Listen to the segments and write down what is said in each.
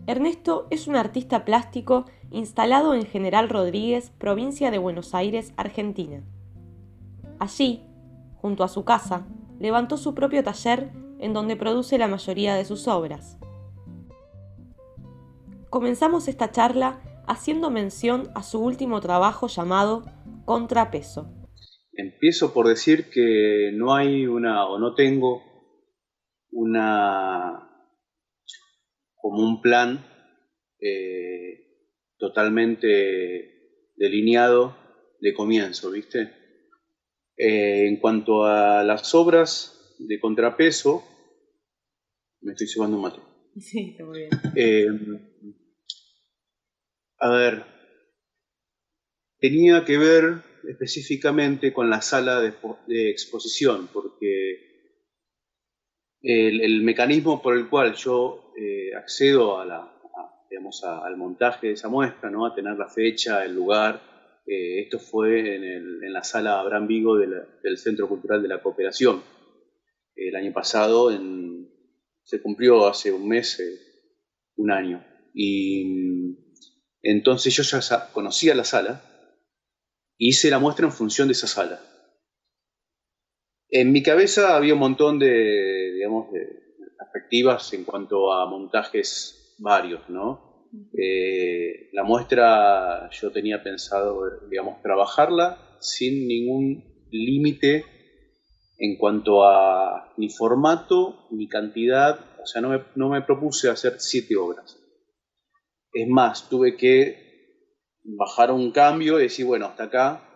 Ernesto es un artista plástico instalado en General Rodríguez, provincia de Buenos Aires, Argentina. Allí, junto a su casa, levantó su propio taller en donde produce la mayoría de sus obras. Comenzamos esta charla haciendo mención a su último trabajo llamado Contrapeso. Empiezo por decir que no hay o no tengo una, como un plan totalmente delineado de comienzo, ¿viste? En cuanto a las obras de Contrapeso, me estoy llevando un mate. Sí, está muy bien. Eh, a ver, tenía que ver específicamente con la sala de exposición, porque el mecanismo por el cual yo accedo digamos, al montaje de esa muestra, ¿no? A tener la fecha, el lugar, esto fue en la sala Abraham Vigo del Centro Cultural de la Cooperación. El año pasado se cumplió hace un mes, un año. Y entonces yo ya conocía la sala y hice la muestra en función de esa sala. En mi cabeza había un montón digamos, de perspectivas en cuanto a montajes varios, ¿no? La muestra yo tenía pensado, digamos, trabajarla sin ningún límite en cuanto a ni formato ni cantidad, o sea, no me propuse hacer 7 obras. Es más, tuve que bajar un cambio y decir, bueno, hasta acá,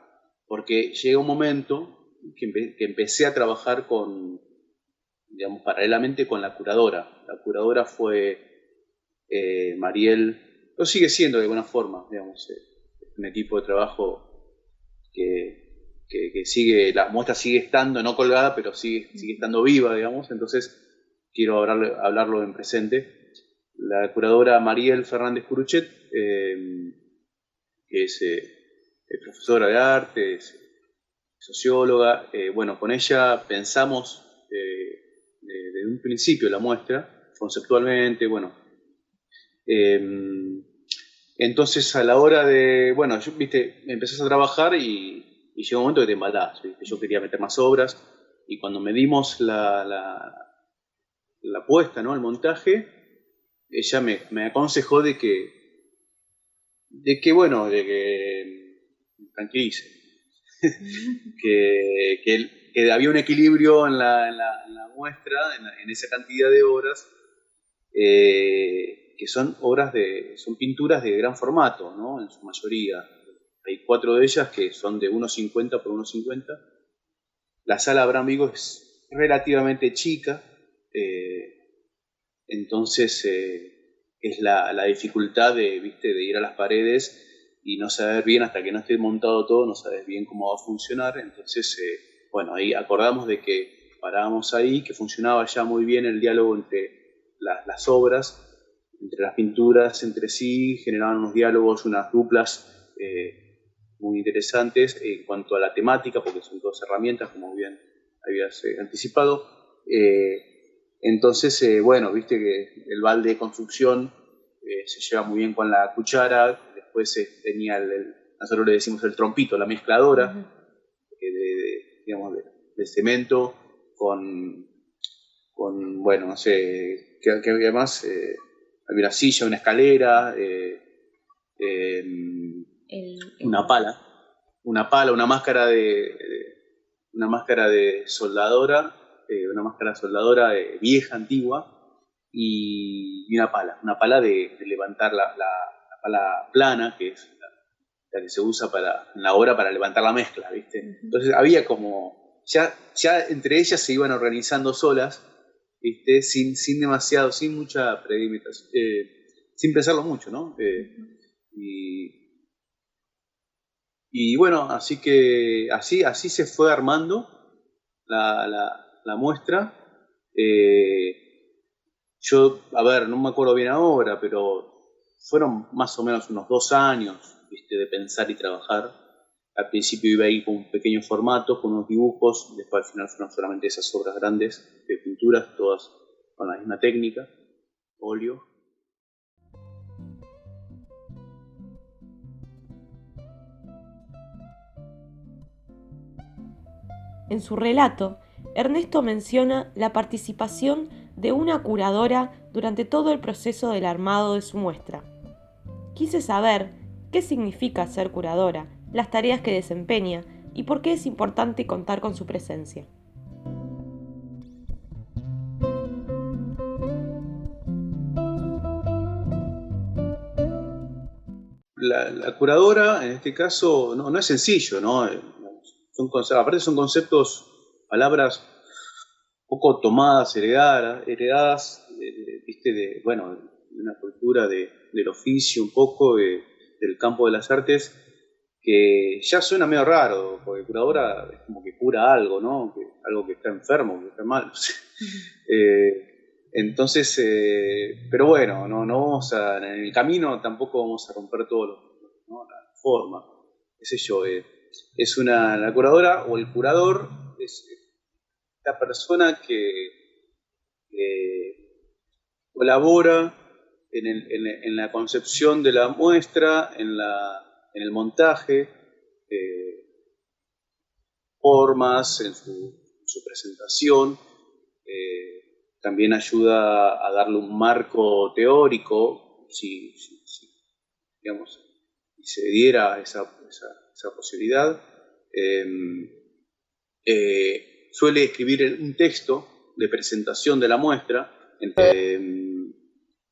porque llega un momento que empecé a trabajar digamos, paralelamente con la curadora. La curadora fue Mariel, lo sigue siendo de alguna forma, digamos, un equipo de trabajo que sigue, la muestra sigue estando, no colgada, pero sigue estando viva, digamos, entonces quiero hablarlo en presente. La curadora Mariel Fernández Curuchet, que es profesora de arte, es socióloga. Bueno, con ella pensamos desde un principio la muestra, conceptualmente, bueno. Eh, entonces a la hora bueno, viste, empezás a trabajar y llega un momento que te embalás, ¿viste? Yo quería meter más obras y cuando medimos la puesta, ¿no? El montaje, ella me aconsejó de que tranquilice, que había un equilibrio en la muestra, en esa cantidad de obras, que son son pinturas de gran formato, ¿no? En su mayoría. Hay 4 de ellas que son de 1,50 por 1,50. La sala Abraham Vigo es relativamente chica, entonces es la dificultad ¿viste? De ir a las paredes y no saber bien, hasta que no esté montado todo, no sabes bien cómo va a funcionar. Entonces, bueno, ahí acordamos de que parábamos ahí, que funcionaba ya muy bien el diálogo entre las obras, entre las pinturas entre sí, generaban unos diálogos, unas duplas muy interesantes en cuanto a la temática, porque son todas herramientas, como bien habías anticipado. Entonces, bueno, viste que el balde de construcción se lleva muy bien con la cuchara. Después tenía nosotros le decimos el trompito, la mezcladora, digamos, de cemento con, bueno, no sé, que había más, había una silla, una escalera, eh, una pala, una máscara de soldadora, una máscara soldadora vieja, antigua, y una pala de levantar la pala plana, que es la que se usa en la obra para levantar la mezcla, ¿viste? Entonces había como, ya entre ellas se iban organizando solas, ¿viste? Sin mucha predilimitación, sin pensarlo mucho, ¿no? Y, y bueno, así se fue armando la muestra. Yo, a ver, no me acuerdo bien ahora, pero fueron más o menos unos 2 años, ¿viste? De pensar y trabajar. Al principio iba a ir con un pequeño formato, con unos dibujos, después al final fueron solamente esas obras grandes de pinturas, todas con la misma técnica, óleo. En su relato, Ernesto menciona la participación de una curadora durante todo el proceso del armado de su muestra. Quise saber qué significa ser curadora, las tareas que desempeña y por qué es importante contar con su presencia. La curadora, en este caso, no es sencillo, ¿no? Aparte son conceptos, palabras poco tomadas, heredadas viste, de una cultura del oficio, un poco del campo de las artes, que ya suena medio raro, porque curadora es como que cura algo, ¿no? Algo que está enfermo, que está mal. Entonces, pero bueno, no vamos en el camino tampoco vamos a romper todo ¿no? La forma, qué sé yo, es la curadora o el curador es la persona que colabora en la concepción de la muestra, en el montaje, formas, en su presentación. También ayuda a darle un marco teórico, si digamos, si se diera esa posibilidad. Suele escribir un texto de presentación de la muestra,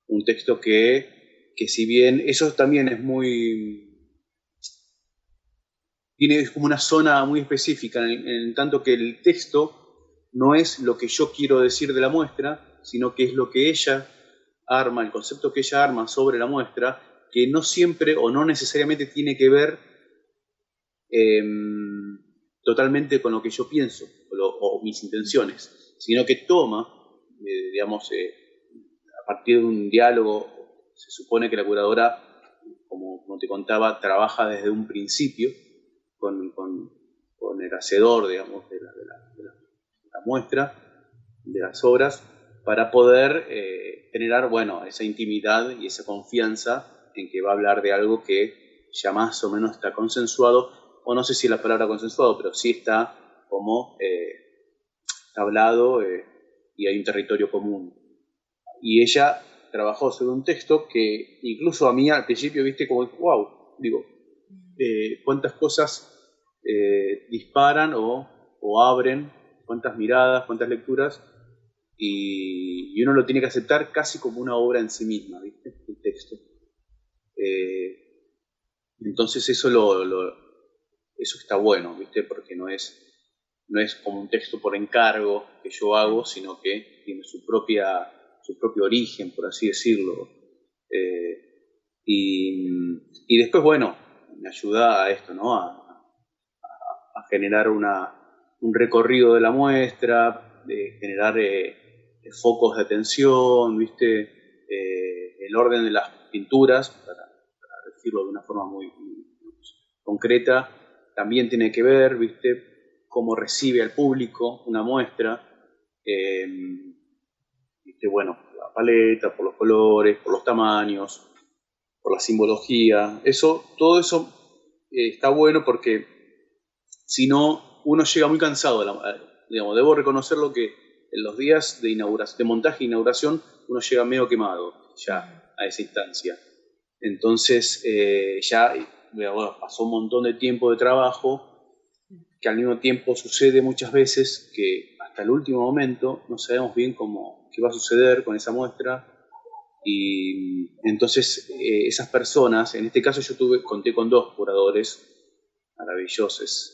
un texto que si bien eso también es tiene como una zona muy específica, en tanto que el texto no es lo que yo quiero decir de la muestra, sino que es lo que ella arma, el concepto que ella arma sobre la muestra, que no siempre o no necesariamente tiene que ver totalmente con lo que yo pienso o mis intenciones, sino que toma, digamos, a partir de un diálogo, se supone que la curadora, como te contaba, trabaja desde un principio con el hacedor, digamos, de la muestra, de las obras, para poder generar, esa intimidad y esa confianza en que va a hablar de algo que ya más o menos está consensuado, o no sé si la palabra consensuado, pero sí está como hablado y hay un territorio común. Y ella trabajó sobre un texto que incluso a mí al principio, viste, como, wow, digo, cuántas cosas disparan o abren, cuántas miradas, cuántas lecturas, y uno lo tiene que aceptar casi como una obra en sí misma, ¿viste? El texto. Entonces eso eso está bueno, ¿viste? Porque no es como un texto por encargo que yo hago, sino que tiene su propio origen, por así decirlo. Y después, me ayuda a esto, ¿no? A generar un recorrido de la muestra, de generar focos de atención, ¿viste? El orden de las pinturas, para decirlo de una forma muy concreta, también tiene que ver, ¿viste? Cómo recibe al público una muestra, ¿viste? La paleta, por los colores, por los tamaños, por la simbología. Todo eso está bueno porque si no, uno llega muy cansado. Digamos, debo reconocerlo que en los días de montaje e inauguración, uno llega medio quemado ya a esa instancia. Entonces, pasó un montón de tiempo de trabajo, que al mismo tiempo sucede muchas veces que hasta el último momento no sabemos bien qué va a suceder con esa muestra. Y entonces esas personas, en este caso conté con dos curadores maravillosos,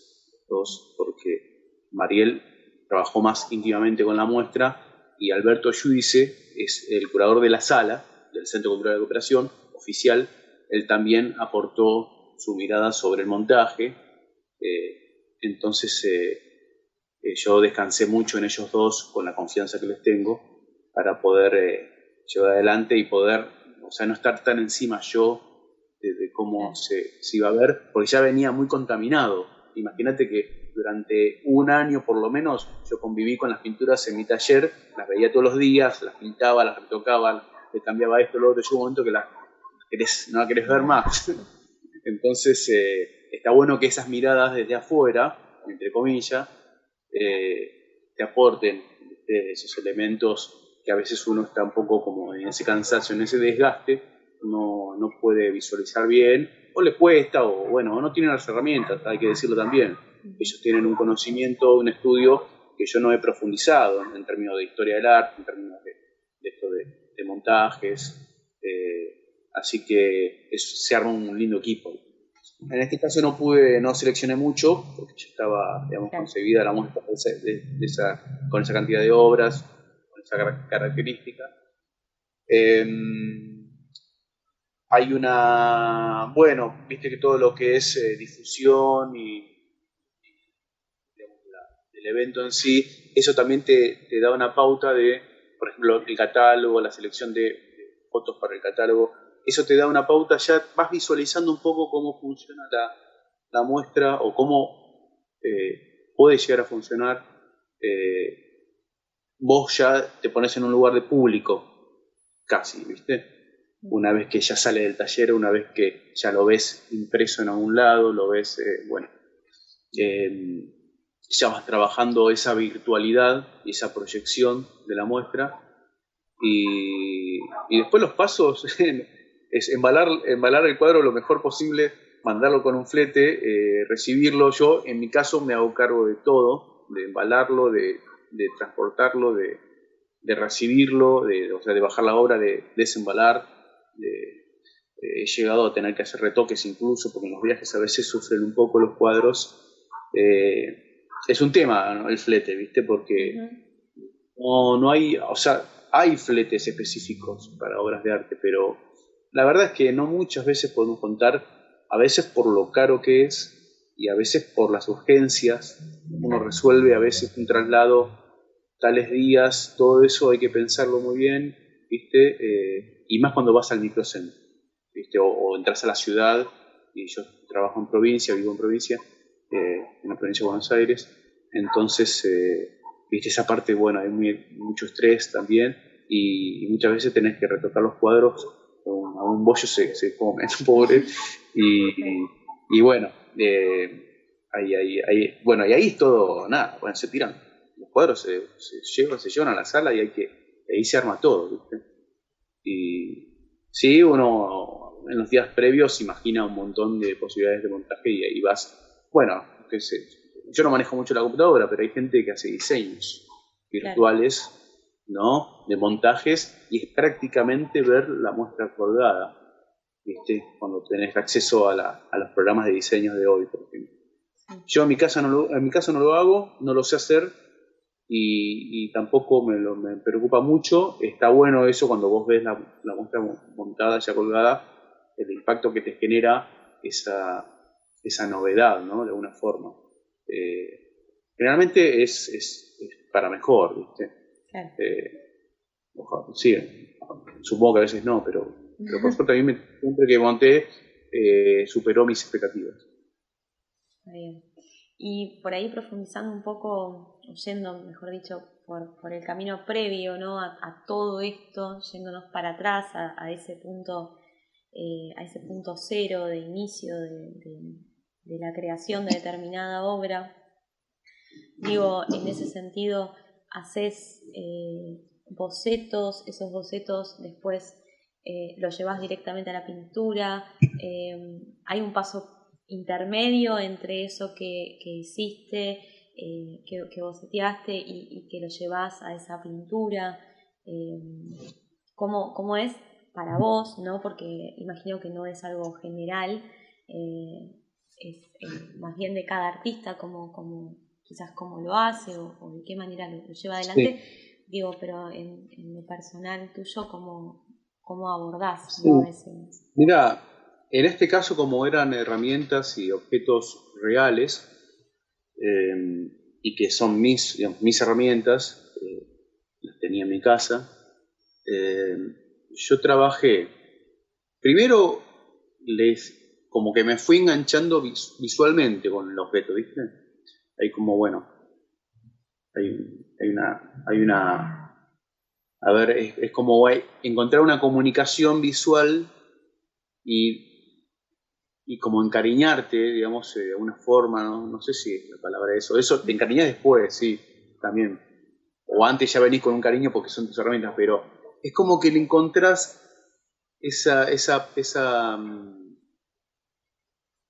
porque Mariel trabajó más íntimamente con la muestra y Alberto Giudice es el curador de la sala del Centro Cultural de Cooperación oficial. Él también aportó su mirada sobre el montaje. Entonces yo descansé mucho en ellos dos con la confianza que les tengo para poder llevar adelante y poder, no estar tan encima yo de cómo se iba a ver, porque ya venía muy contaminado. Imagínate que durante un año por lo menos yo conviví con las pinturas en mi taller, las veía todos los días, las pintaba, las retocaba, le cambiaba esto, lo otro. Llegó un momento que no la querés ver más. Entonces está bueno que esas miradas desde afuera, entre comillas, te aporten esos elementos que a veces uno está un poco como en ese cansancio, en ese desgaste, no puede visualizar bien, o le cuesta, o bueno, no tienen las herramientas, hay que decirlo también. Ellos tienen un conocimiento, un estudio que yo no he profundizado en términos de historia del arte, en términos de esto de montajes, así que se arma un lindo equipo. En este caso no seleccioné mucho, porque ya estaba, digamos, concebida la muestra con esa cantidad de obras, con esa característica. Hay bueno, viste que todo lo que es difusión y digamos, el evento en sí, eso también te da una pauta de, por ejemplo, el catálogo, la selección de fotos para el catálogo, eso te da una pauta, ya vas visualizando un poco cómo funciona la muestra o cómo puede llegar a funcionar. Vos ya te pones en un lugar de público, casi, ¿viste? Una vez que ya sale del taller, una vez que ya lo ves impreso en algún lado, lo ves, ya vas trabajando esa virtualidad y esa proyección de la muestra. Y después los pasos es embalar el cuadro lo mejor posible, mandarlo con un flete, recibirlo. Yo, en mi caso, me hago cargo de todo, de embalarlo, de transportarlo, de recibirlo, o sea, de bajar la obra, de desembalar. He llegado a tener que hacer retoques incluso, porque en los viajes a veces sufren un poco los cuadros. Es un tema, ¿no? El flete, ¿viste? Porque no hay, o sea, hay fletes específicos para obras de arte, pero la verdad es que no muchas veces podemos contar, a veces por lo caro que es y a veces por las urgencias. Uno resuelve a veces un traslado tales días, todo eso hay que pensarlo muy bien, ¿viste? Y más cuando vas al microcentro, ¿viste? O entras a la ciudad, y yo trabajo en provincia, vivo en provincia, en la provincia de Buenos Aires, entonces, ¿viste? Esa parte, bueno, hay mucho estrés también, y muchas veces tenés que retocar los cuadros, a un bollo se come, pobre, y bueno, bueno, y ahí es todo, nada, bueno, se tiran los cuadros, se llevan a la sala y ahí se arma todo, ¿viste? Y sí, uno en los días previos imagina un montón de posibilidades de montaje y ahí vas, bueno, qué sé, yo no manejo mucho la computadora, pero hay gente que hace diseños virtuales, ¿no? De montajes, y es prácticamente ver la muestra colgada, ¿viste? Cuando tenés acceso a los programas de diseño de hoy, por ejemplo. Yo en mi caso no lo hago, no lo sé hacer, y tampoco me preocupa mucho. Está bueno eso cuando vos ves la muestra montada, ya colgada, el impacto que te genera esa novedad, ¿no? De alguna forma. Generalmente es para mejor, ¿viste? Claro. Sí, supongo que a veces no, pero por suerte a mí siempre que monté superó mis expectativas. Está bien. Y por ahí profundizando un poco, yendo, mejor dicho, por el camino previo, ¿no? A todo esto, yéndonos para atrás a ese punto cero de inicio de la creación de determinada obra. Digo, en ese sentido, haces bocetos, esos bocetos después los llevas directamente a la pintura. Hay un paso intermedio entre eso que hiciste, que boceteaste y que lo llevas a esa pintura. ¿Cómo es para vos, ¿no? Porque imagino que no es algo general, es más bien de cada artista, quizás cómo lo hace o de qué manera lo lleva adelante. Sí. Digo, pero en lo personal tuyo, ¿cómo abordás? Sí. ¿No? Mira, en este caso, como eran herramientas y objetos reales, y que son mis herramientas, las tenía en mi casa, yo trabajé, primero como que me fui enganchando visualmente con el objeto, ¿viste? Hay como, bueno, hay una a ver, es como encontrar una comunicación visual y y como encariñarte, digamos, de alguna forma, no sé si es la palabra eso te encariñas después, sí, también. O antes ya venís con un cariño porque son tus herramientas, pero es como que le encontrás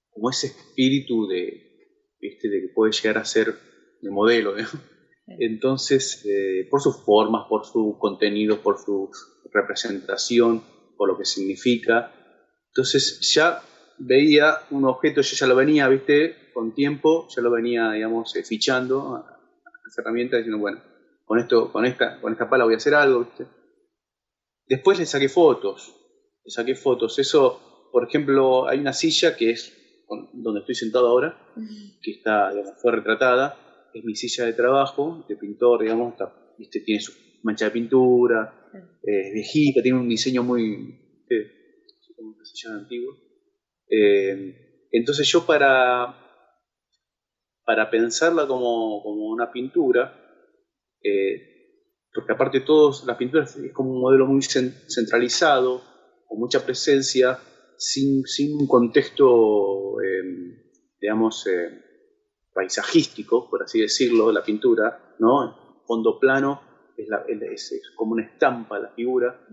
como ese espíritu ¿viste? De que puede llegar a ser de modelo, ¿no? Entonces, por sus formas, por su contenido, por su representación, por lo que significa. Entonces ya veía un objeto, yo ya lo venía, ¿viste? Con tiempo, ya lo venía, digamos, fichando a las herramientas, diciendo, bueno, con esta pala voy a hacer algo, ¿viste? Después le saqué fotos. Eso, por ejemplo, hay una silla que es donde estoy sentado ahora, que está, digamos, fue retratada, es mi silla de trabajo, de pintor, digamos, ¿viste? Tiene su mancha de pintura, es viejita, tiene un diseño muy, como una silla antigua. Entonces yo para pensarla como una pintura, porque aparte todas las pinturas es como un modelo muy centralizado, con mucha presencia, sin un contexto, digamos, paisajístico, por así decirlo, la pintura, ¿no? Fondo plano, es como una estampa la figura.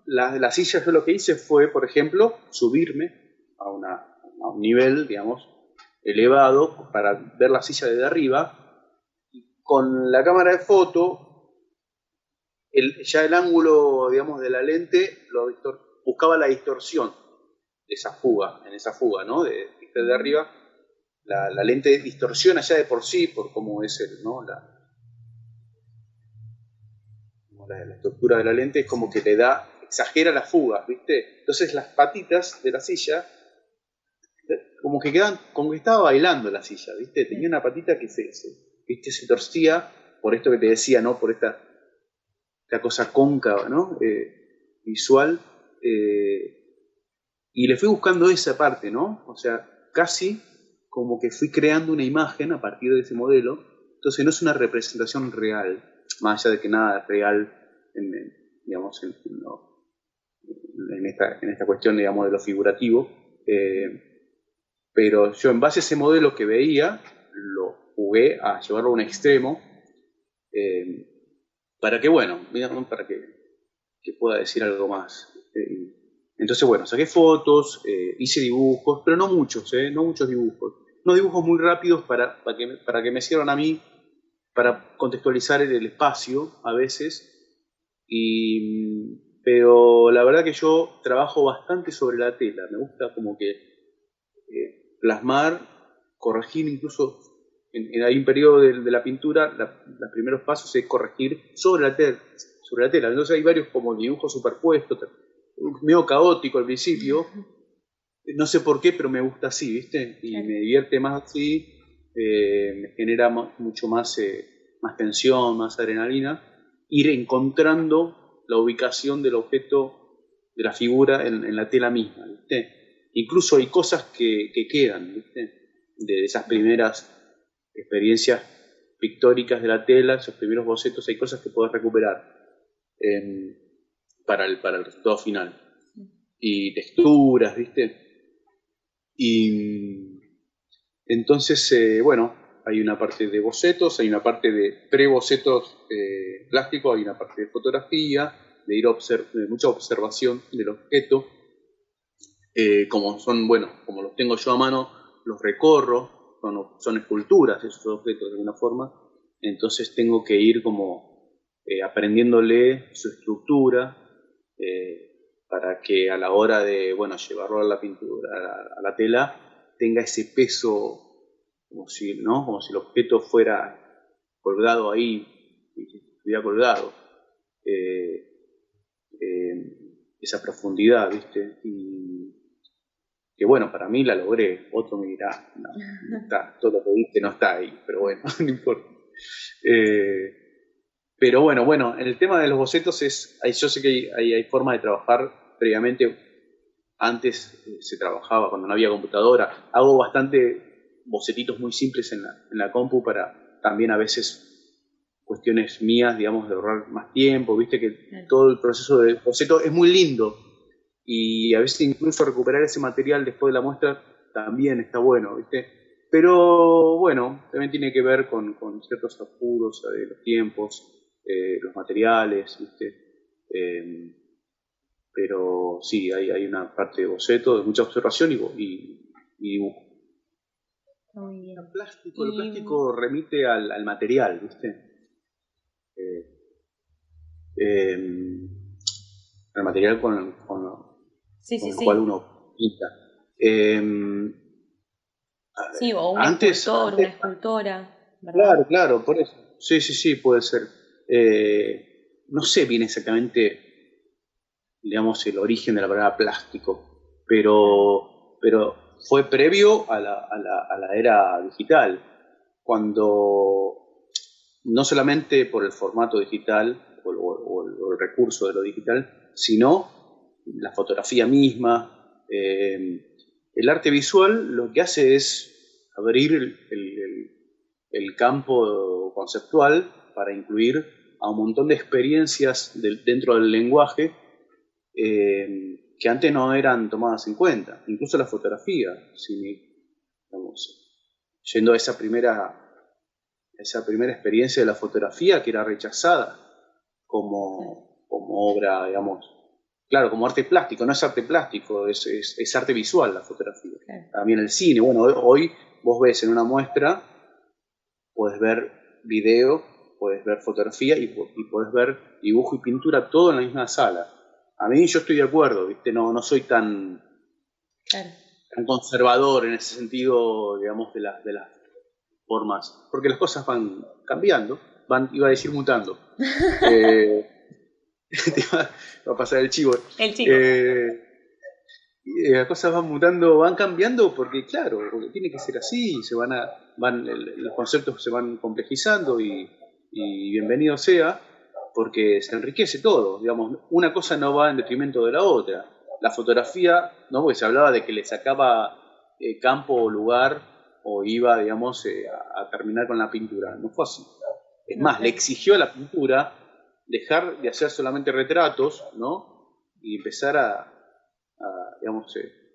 La silla yo lo que hice fue, por ejemplo, subirme a un nivel, digamos, elevado para ver la silla desde arriba. Con la cámara de foto ya el ángulo, digamos, de la lente buscaba la distorsión de en esa fuga, ¿no? De arriba, la lente distorsiona ya de por sí, por cómo es ¿no? La estructura de la lente, es como que exagera las fugas, ¿viste? Entonces las patitas de la silla, como que estaba bailando la silla, ¿viste? Tenía una patita que se torcía, por esto que te decía, ¿no? Por esta cosa cóncava, ¿no? Visual, y le fui buscando esa parte, ¿no? O sea, casi como que fui creando una imagen a partir de ese modelo. Entonces no es una representación real, más allá de que nada es real digamos, en esta cuestión, digamos, de lo figurativo. Pero yo, en base a ese modelo que veía, lo jugué a llevarlo a un extremo, para que, bueno, para que pueda decir algo más. Entonces, bueno, saqué fotos, hice dibujos, pero no muchos, no muchos dibujos. No dibujos muy rápidos para que me sirvan a mí, para contextualizar el espacio a veces. Pero la verdad que yo trabajo bastante sobre la tela. Me gusta como que plasmar, corregir incluso. Hay un periodo de la pintura, los primeros pasos es corregir sobre la tela. Entonces hay varios como dibujos superpuestos, medio caótico al principio. No sé por qué, pero me gusta así, ¿viste? Y me divierte más así, me genera mucho más tensión, más adrenalina, ir encontrando la ubicación del objeto, de la figura en la tela misma, ¿viste? Incluso hay cosas que quedan, ¿viste? De esas primeras experiencias pictóricas de la tela, esos primeros bocetos, hay cosas que podés recuperar para el resultado final. Y texturas, ¿viste? Y entonces, bueno, hay una parte de bocetos, hay una parte de pre-bocetos plásticos, hay una parte de fotografía, de mucha observación del objeto. Como los tengo yo a mano, los recorro, son esculturas esos objetos de alguna forma, entonces tengo que ir como aprendiéndole su estructura, para que a la hora de, bueno, llevarlo a la pintura, a la tela, tenga ese peso, como si, ¿no? Como si el objeto fuera colgado ahí, estuviera colgado. Esa profundidad, ¿viste? Y que bueno, para mí la logré. Otro me dirá, no está, todo lo que viste no está ahí, pero bueno, no importa. Pero bueno, en el tema de los bocetos yo sé que hay forma de trabajar previamente. Antes se trabajaba cuando no había computadora. Hago bastante bocetitos muy simples en la compu, para también a veces cuestiones mías, digamos, de ahorrar más tiempo. Viste que todo el proceso de boceto es muy lindo, y a veces incluso recuperar ese material después de la muestra también está bueno, ¿viste? Pero bueno, también tiene que ver con ciertos apuros de los tiempos, los materiales, ¿viste? Eh, pero sí, hay una parte de boceto, de mucha observación y dibujo. Muy bien. Lo plástico remite al material, ¿viste? Eh, eh, al material con el cual uno pinta. Sí, o un Antes, escultor, una escultora, ¿verdad? claro, por eso. Sí, puede ser. No sé bien exactamente, digamos, el origen de la palabra plástico, pero fue previo a la era digital, cuando no solamente por el formato digital o el recurso de lo digital, sino la fotografía misma. El arte visual lo que hace es abrir el campo conceptual para incluir a un montón de experiencias dentro del lenguaje que antes no eran tomadas en cuenta. Incluso la fotografía, digamos, yendo a esa primera experiencia de la fotografía que era rechazada como obra, digamos, claro, como arte plástico, no es arte plástico, es arte visual la fotografía. Claro. También el cine, bueno, hoy vos ves en una muestra, puedes ver video, puedes ver fotografía y puedes ver dibujo y pintura todo en la misma sala. A mí yo estoy de acuerdo, ¿viste? No soy tan conservador en ese sentido, digamos, de las formas, porque las cosas van cambiando, iba a decir mutando. Te va a pasar el chivo. El chico. Las cosas van mutando, van cambiando porque porque tiene que ser así, los conceptos se van complejizando y bienvenido sea, porque se enriquece todo, digamos, una cosa no va en detrimento de la otra. La fotografía, ¿no? Porque se hablaba de que le sacaba campo o lugar o iba, digamos, a terminar con la pintura. No fue así. Es más, le exigió a la pintura dejar de hacer solamente retratos, ¿no? Y empezar digamos,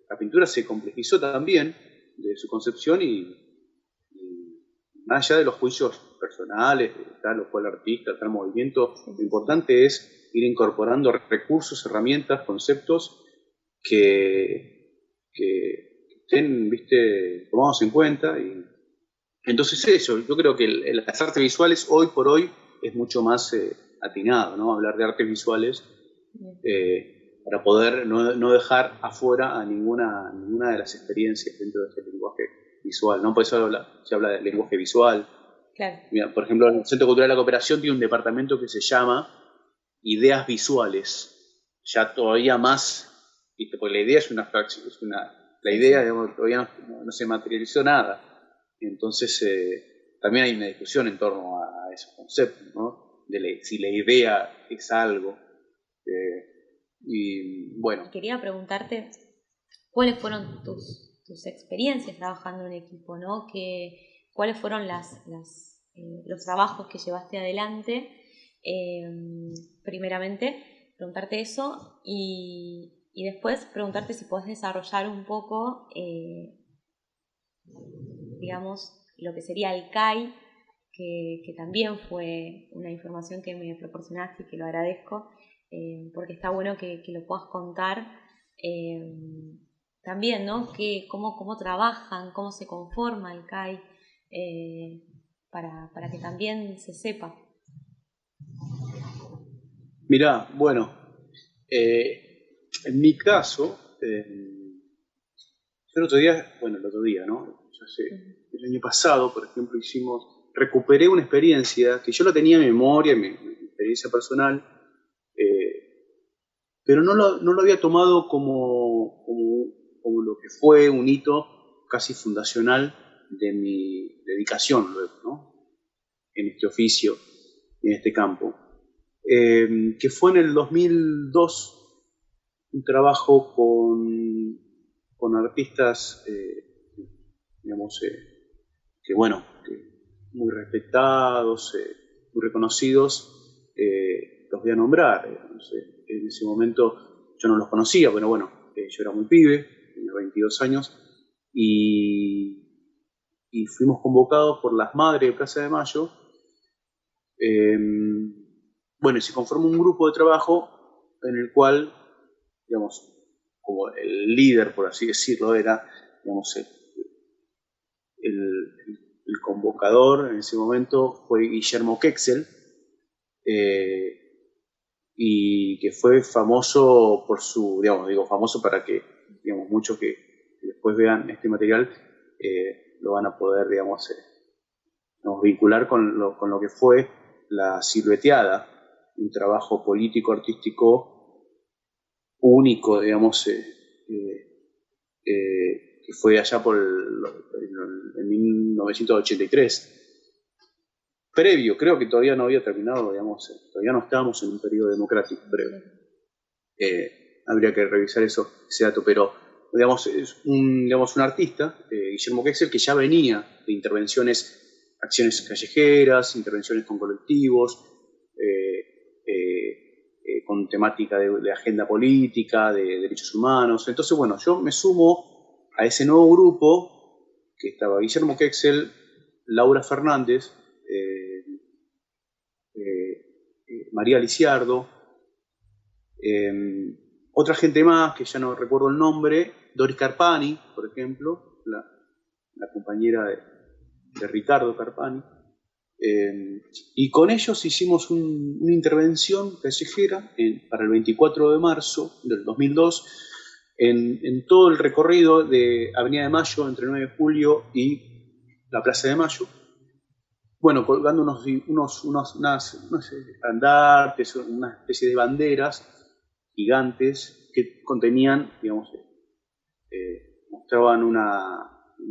la pintura se complejizó también de su concepción y más allá de los juicios personales, de tal o cual artista, tal movimiento, lo importante es ir incorporando recursos, herramientas, conceptos que estén, viste, tomados en cuenta. Y entonces eso, yo creo que las artes visuales hoy por hoy es mucho más atinado, ¿no? Hablar de artes visuales para poder no dejar afuera a ninguna de las experiencias dentro de este lenguaje visual, ¿no? Por eso se habla de lenguaje visual. Claro. Mira, por ejemplo, el Centro Cultural de la Cooperación tiene un departamento que se llama Ideas Visuales, ya todavía más, ¿viste? Porque la idea es una abstracción, la idea, digamos, todavía no se materializó nada. Entonces, también hay una discusión en torno a esos conceptos, ¿no? Si la idea es algo. Y bueno. Quería preguntarte cuáles fueron tus experiencias trabajando en equipo, ¿no? ¿Cuáles fueron los trabajos que llevaste adelante? Primeramente, preguntarte eso y después preguntarte si podés desarrollar un poco, digamos, lo que sería el CAI, que también fue una información que me proporcionaste y que lo agradezco, porque está bueno que lo puedas contar. También, ¿no? Cómo trabajan, cómo se conforma el CAI, para que también se sepa. Mirá, bueno, en mi caso, yo el otro día, ¿no? El año pasado, por ejemplo, recuperé una experiencia que yo la tenía en memoria, mi experiencia personal, pero no lo había tomado como lo que fue un hito casi fundacional de mi dedicación luego, ¿no? En este oficio, en este campo. Que fue en el 2002 un trabajo con artistas, digamos, que muy respetados, muy reconocidos, los voy a nombrar. En ese momento yo no los conocía, pero bueno, yo era muy pibe, tenía 22 años, y fuimos convocados por las madres de Plaza de Mayo. Bueno, y se conformó un grupo de trabajo en el cual, digamos, como el líder, por así decirlo, era, digamos, el convocador en ese momento fue Guillermo Quexel, y que fue famoso por su, digamos, digo famoso para que, digamos, muchos que después vean este material lo van a poder, digamos, vincular con lo que fue la Silueteada, un trabajo político-artístico único, digamos, que fue allá en 1983. Previo, creo que todavía no había terminado, digamos, todavía no estábamos en un periodo democrático, previo. Habría que revisar ese dato, pero digamos, es un artista, Guillermo Quexel, que ya venía de intervenciones, acciones callejeras, intervenciones con colectivos, con temática de agenda política, de derechos humanos. Entonces, bueno, yo me sumo a ese nuevo grupo, que estaba Guillermo Quexel, Laura Fernández, María Lisiardo, otra gente más que ya no recuerdo el nombre, Doris Carpani, por ejemplo, la compañera de Ricardo Carpani, y con ellos hicimos una intervención callejera para el 24 de marzo del 2002 en todo el recorrido de Avenida de Mayo entre 9 de julio y la Plaza de Mayo. Bueno, colgando unas estandartes, una especie de banderas gigantes que contenían, digamos, mostraban un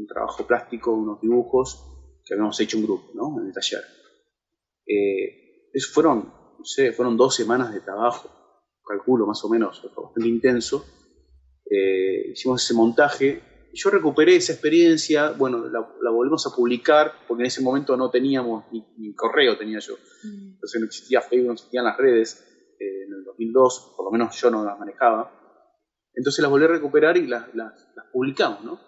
trabajo plástico, unos dibujos que habíamos hecho un grupo, ¿no? En el taller. Fueron 2 semanas de trabajo, calculo más o menos, fue bastante intenso. Hicimos ese montaje. Yo recuperé esa experiencia, bueno, la volvimos a publicar, porque en ese momento no teníamos, ni correo tenía yo. Entonces no existía Facebook, no existían las redes. En el 2002, por lo menos yo no las manejaba. Entonces las volví a recuperar y las publicamos, ¿no?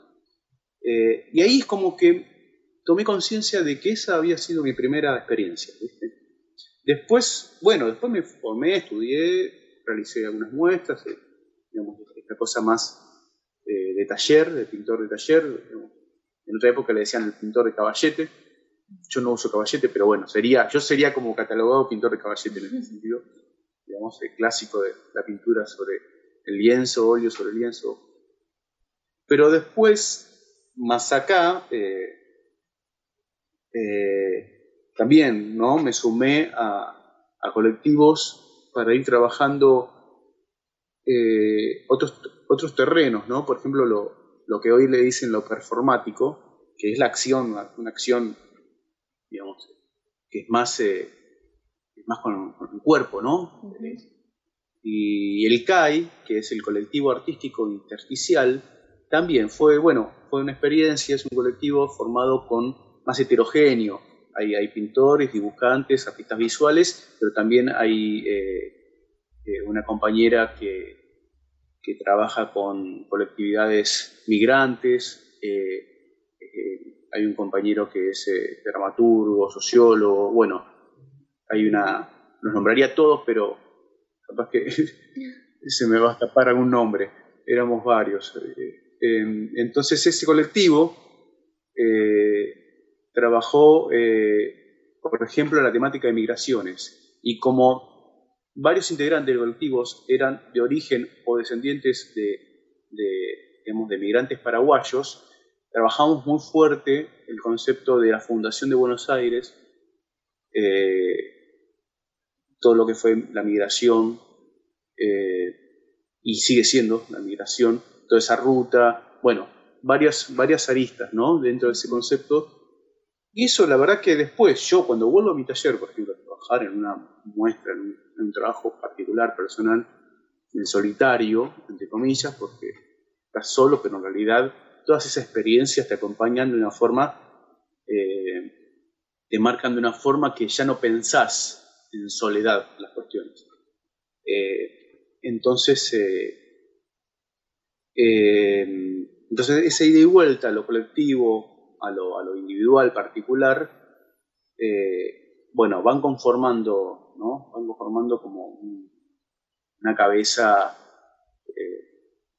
Y ahí es como que tomé conciencia de que esa había sido mi primera experiencia, ¿viste? Después me formé, estudié, realicé algunas muestras, digamos, esta cosa más de taller, de pintor de taller. En otra época le decían el pintor de caballete. Yo no uso caballete, pero bueno, yo sería como catalogado pintor de caballete en ese sentido, digamos, el clásico de la pintura sobre el lienzo, óleo sobre el lienzo. Pero después, más acá, también, ¿no? Me sumé a colectivos para ir trabajando otros terrenos, ¿no? Por ejemplo, lo que hoy le dicen lo performático, que es la acción, una acción, digamos, que es más con el cuerpo, ¿no? Uh-huh. Y el CAI, que es el colectivo artístico intersticial, también fue una experiencia, es un colectivo formado más heterogéneo. Hay pintores, dibujantes, artistas visuales, pero también hay una compañera que trabaja con colectividades migrantes, hay un compañero que es dramaturgo, sociólogo, bueno, los nombraría a todos, pero capaz que se me va a escapar algún nombre, éramos varios. Entonces ese colectivo trabajó, por ejemplo, la temática de migraciones, y como varios integrantes de colectivos eran de origen o descendientes de migrantes paraguayos, trabajamos muy fuerte el concepto de la Fundación de Buenos Aires, todo lo que fue la migración, y sigue siendo la migración, toda esa ruta, bueno, varias aristas, ¿no? Dentro de ese concepto. Y eso, la verdad que después, yo cuando vuelvo a mi taller, por ejemplo, a trabajar en una muestra, en un trabajo particular, personal, en solitario, entre comillas, porque estás solo, pero en realidad todas esas experiencias te acompañan de una forma, te marcan de una forma que ya no pensás en soledad las cuestiones. Entonces, Entonces, esa ida y vuelta a lo colectivo, a lo individual particular, bueno, van conformando, ¿no? Van conformando como una cabeza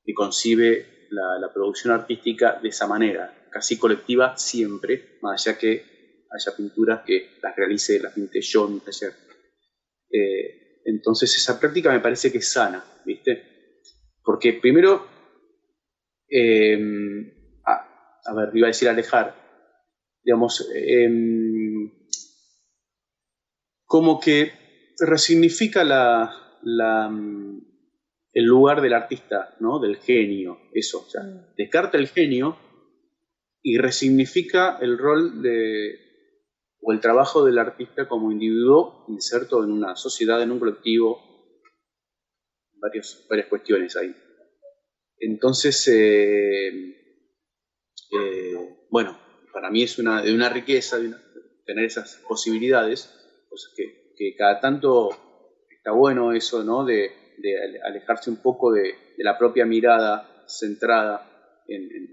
que concibe la producción artística de esa manera, casi colectiva siempre, más allá que haya pinturas que las pinte yo en mi taller. Entonces esa práctica me parece que es sana, ¿viste? Porque primero, a ver, iba a decir alejar, digamos, como que resignifica el lugar del artista, ¿no? Del genio, eso. O sea, descarta el genio y resignifica el rol o el trabajo del artista como individuo inserto en una sociedad, en un colectivo, varias cuestiones ahí. Entonces, bueno, para mí es de una riqueza tener esas posibilidades, pues que cada tanto está bueno eso, ¿no? De alejarse un poco de la propia mirada centrada en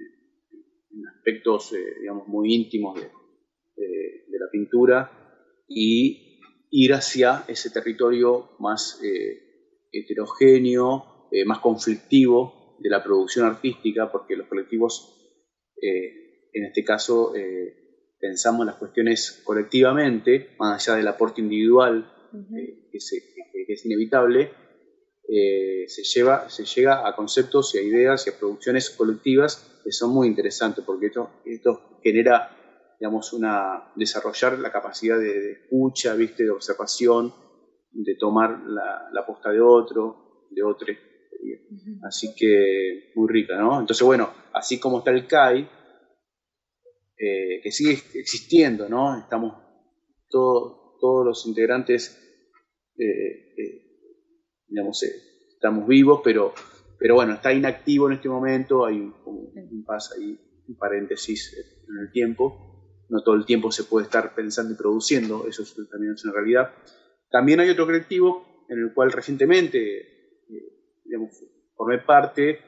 aspectos, digamos, muy íntimos de la pintura y ir hacia ese territorio más heterogéneo, más conflictivo de la producción artística, porque los colectivos, en este caso, pensamos las cuestiones colectivamente, más allá del aporte individual que es inevitable, se llega a conceptos y a ideas y a producciones colectivas que son muy interesantes, porque esto genera, digamos, desarrollar la capacidad de escucha, ¿viste? De observación, de tomar la posta de otro, de otro. Así que muy rica, ¿no? Entonces, bueno, así como está el CAI, que sigue existiendo, ¿no? Estamos todos los integrantes, digamos, estamos vivos, pero bueno, está inactivo en este momento, hay un paso ahí, un paréntesis en el tiempo, no todo el tiempo se puede estar pensando y produciendo, eso también es una realidad. También hay otro colectivo en el cual recientemente, digamos, formé parte,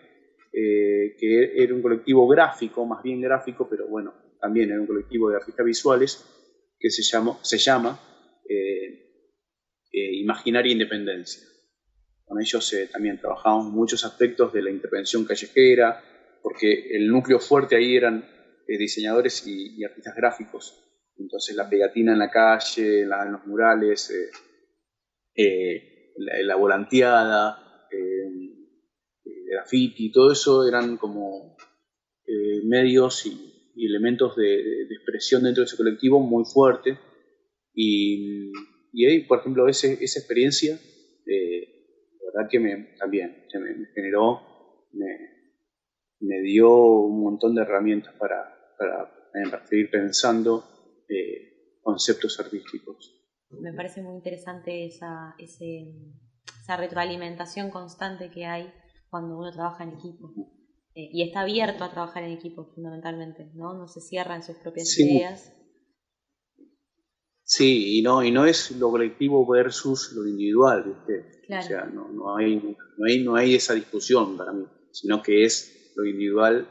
que era un colectivo gráfico, más bien gráfico, pero bueno, también era un colectivo de artistas visuales que se llama Imaginaria Independencia. Con ellos también trabajamos muchos aspectos de la intervención callejera, porque el núcleo fuerte ahí eran diseñadores y artistas gráficos. Entonces la pegatina en la calle, en los murales, la volanteada, el graffiti, todo eso eran como medios y elementos de expresión dentro de ese colectivo muy fuerte. Y ahí, por ejemplo, esa experiencia, la verdad que también me generó, me dio un montón de herramientas para seguir pensando conceptos artísticos. Me parece muy interesante esa retroalimentación constante que hay cuando uno trabaja en equipo. Y está abierto a trabajar en equipo, fundamentalmente, ¿no? No se cierra en sus propias ideas. Sí, y no es lo colectivo versus lo individual, ¿viste? Claro. O sea, no hay esa discusión para mí, sino que es lo individual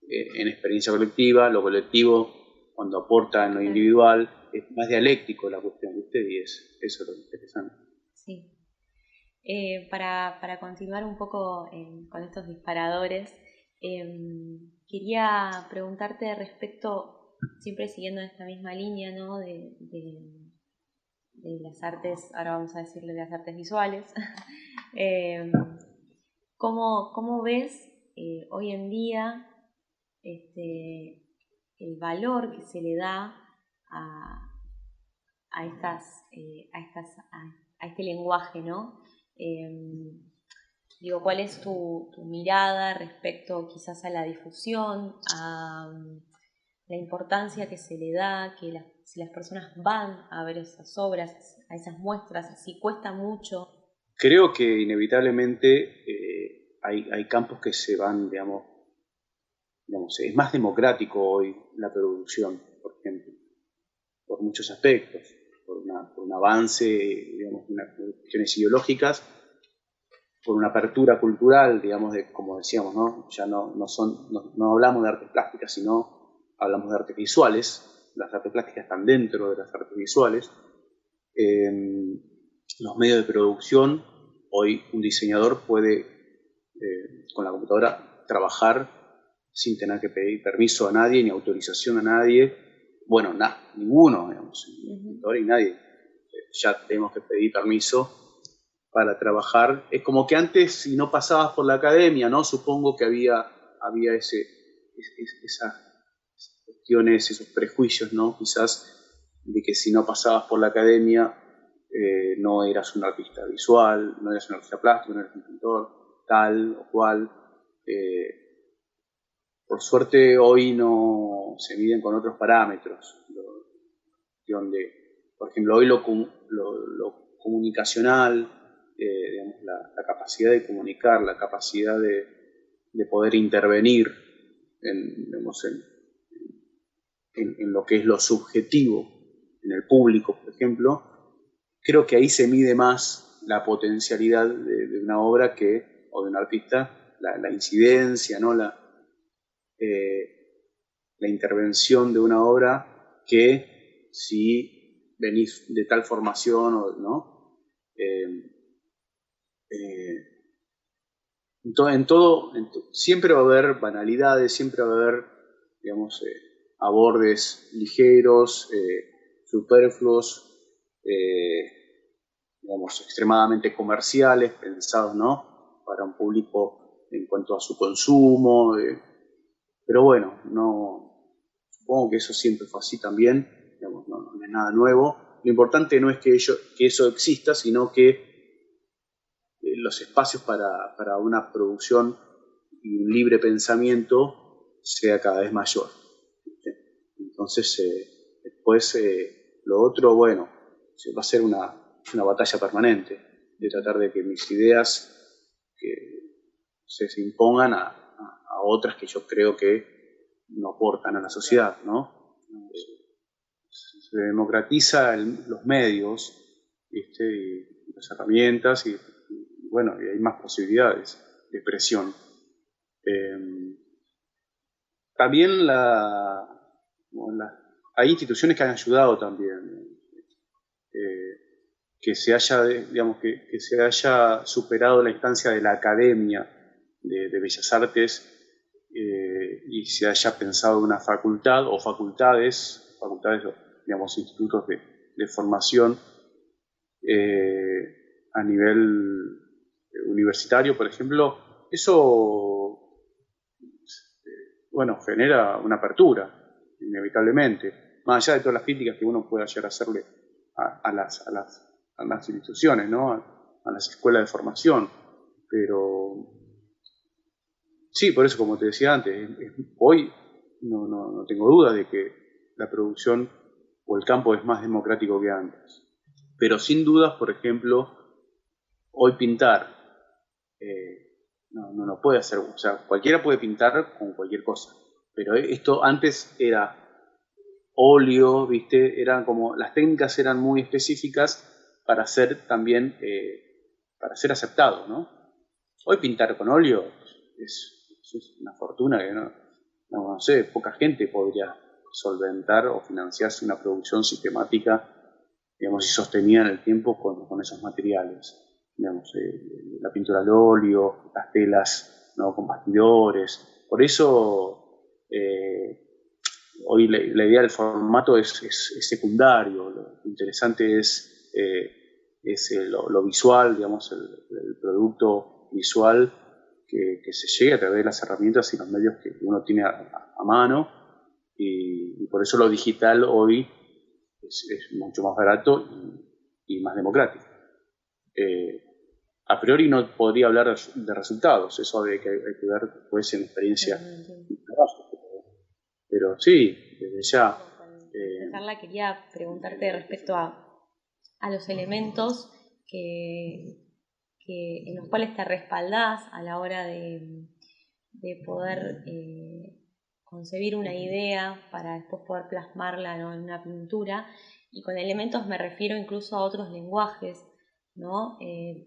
en experiencia colectiva, lo colectivo cuando aporta en lo individual, es más dialéctico la cuestión, ¿viste? Y eso es lo interesante. Sí. Para continuar un poco con estos disparadores, quería preguntarte respecto, siempre siguiendo esta misma línea, ¿no? de las artes, ahora vamos a decirle de las artes visuales. ¿Cómo ves hoy en día el valor que se le da a este lenguaje, ¿no? ¿Cuál es tu mirada respecto quizás a la difusión, a la importancia que se le da, si las personas van a ver esas obras, a esas muestras, si cuesta mucho? Creo que inevitablemente hay campos que se van, digamos, es más democrático hoy la producción, por ejemplo, por muchos aspectos, por un avance, digamos, de cuestiones ideológicas, por una apertura cultural, digamos, como decíamos, ¿no? Ya no hablamos de artes plásticas, sino hablamos de artes visuales. Las artes plásticas están dentro de las artes visuales. Los medios de producción, hoy un diseñador puede, con la computadora, trabajar sin tener que pedir permiso a nadie, ni autorización a nadie. Bueno, ninguno, digamos, ni nadie. Ya tenemos que pedir permiso para trabajar. Es como que antes, si no pasabas por la academia, ¿no? Supongo que había esas cuestiones, esos prejuicios, ¿no? Quizás de que si no pasabas por la academia no eras un artista visual, no eras un artista plástico, no eras un pintor, tal o cual. Por suerte hoy no se miden con otros parámetros. Por ejemplo, hoy lo comunicacional, digamos, la capacidad de comunicar, la capacidad de poder intervenir digamos, en lo que es lo subjetivo, en el público, por ejemplo, creo que ahí se mide más la potencialidad de una obra o de un artista, la incidencia, ¿no? La intervención de una obra, que si venís de tal formación, ¿no? Siempre va a haber banalidades, siempre va a haber, digamos, abordes ligeros, superfluos, digamos, extremadamente comerciales, pensados, ¿no? Para un público en cuanto a su consumo. Pero bueno, supongo que eso siempre fue así también, digamos, no es nada nuevo. Lo importante no es que eso exista, sino que los espacios para una producción y un libre pensamiento sea cada vez mayor. Entonces, después lo otro, bueno, va a ser una batalla permanente de tratar de que mis ideas se impongan a otras que yo creo que no aportan a la sociedad, ¿no? Se democratiza los medios, ¿viste? Y las herramientas y bueno, y hay más posibilidades de expresión. También hay instituciones que han ayudado también, que se haya, digamos, que se haya superado la instancia de la academia de Bellas Artes y se haya pensado una facultad o facultades, digamos, institutos de formación a nivel universitario, por ejemplo. Eso, bueno, genera una apertura, inevitablemente, más allá de todas las críticas que uno pueda llegar a hacerle a las instituciones, ¿no? A las escuelas de formación. Pero sí, por eso, como te decía antes, hoy no tengo duda de que la producción o el campo es más democrático que antes. Pero sin dudas, por ejemplo, hoy pintar no puede hacer, o sea, cualquiera puede pintar con cualquier cosa, pero esto antes era óleo, ¿viste? Las técnicas eran muy específicas para ser también, para ser aceptado, ¿no? Hoy pintar con óleo es una fortuna que no sé, poca gente podría solventar o financiarse una producción sistemática, digamos, y sostenida en el tiempo con esos materiales. Digamos, la pintura al óleo, las telas, ¿no? Con bastidores. Por eso hoy la idea del formato es secundario. Lo interesante es lo visual, digamos, el producto visual que se llegue a través de las herramientas y los medios que uno tiene a mano. Y por eso lo digital hoy es mucho más barato y más democrático. A priori no podría hablar de resultados, eso hay que ver después en experiencia de trabajo. Pero sí, desde ya. Carla, quería preguntarte respecto a los elementos en los cuales te respaldás a la hora de poder concebir una idea para después poder plasmarla, ¿no? En una pintura. Y con elementos me refiero incluso a otros lenguajes, ¿no?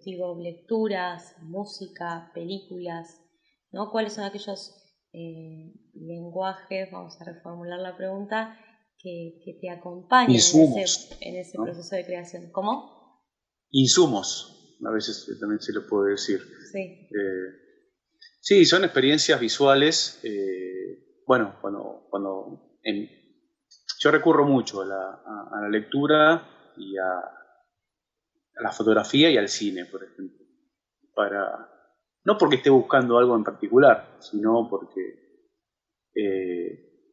Digo, lecturas, música, películas, ¿no? ¿Cuáles son aquellos lenguajes, vamos a reformular la pregunta, que te acompañan Insumos, en ese ¿no? proceso de creación? ¿Cómo? Insumos, a veces también se le puede decir. Sí. Sí, son experiencias visuales. Bueno, yo recurro mucho a la lectura y a la fotografía y al cine, por ejemplo, no porque esté buscando algo en particular, sino porque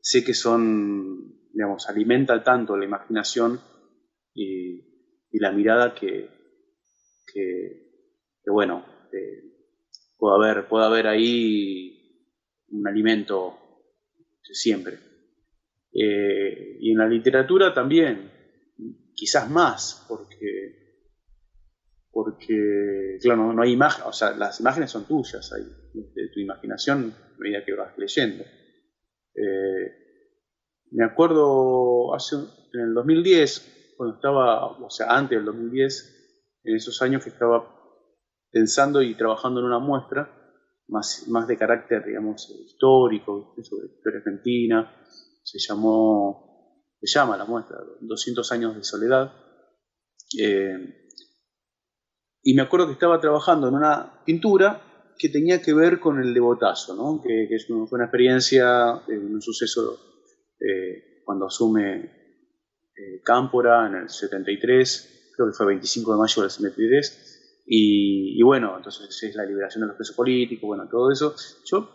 sé que digamos, alimenta tanto la imaginación y la mirada que bueno, puede haber ahí un alimento siempre. Y en la literatura también, quizás más, porque claro, no hay imagen, o sea, las imágenes son tuyas ahí, de tu imaginación a medida que vas leyendo. Me acuerdo en el 2010, cuando estaba, o sea, antes del 2010, en esos años que estaba pensando y trabajando en una muestra más de carácter, digamos, histórico, sobre historia argentina. Se llama la muestra, 200 años de soledad. Y me acuerdo que estaba trabajando en una pintura que tenía que ver con el devotazo, ¿no? Que fue una experiencia, un suceso cuando asume Cámpora en el 73, creo que fue 25 de mayo del 73, y bueno, entonces es la liberación de los presos políticos, bueno, todo eso. Yo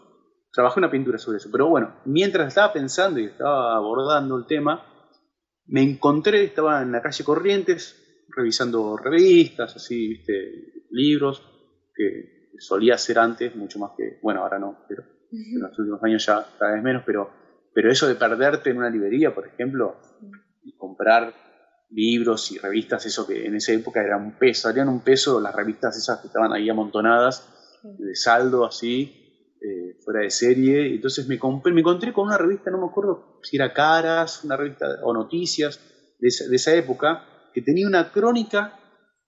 trabajé una pintura sobre eso, pero bueno, mientras estaba pensando y estaba abordando el tema, estaba en la calle Corrientes, revisando revistas, así, viste, libros, que solía hacer antes, mucho más que, bueno, ahora no, pero en los últimos años ya cada vez menos, pero eso de perderte en una librería, por ejemplo, y comprar libros y revistas, eso que en esa época era un peso, salían un peso las revistas esas que estaban ahí amontonadas, de saldo así, fuera de serie. Y entonces me encontré con una revista, no me acuerdo si era Caras, una revista o Noticias de esa época, que tenía una crónica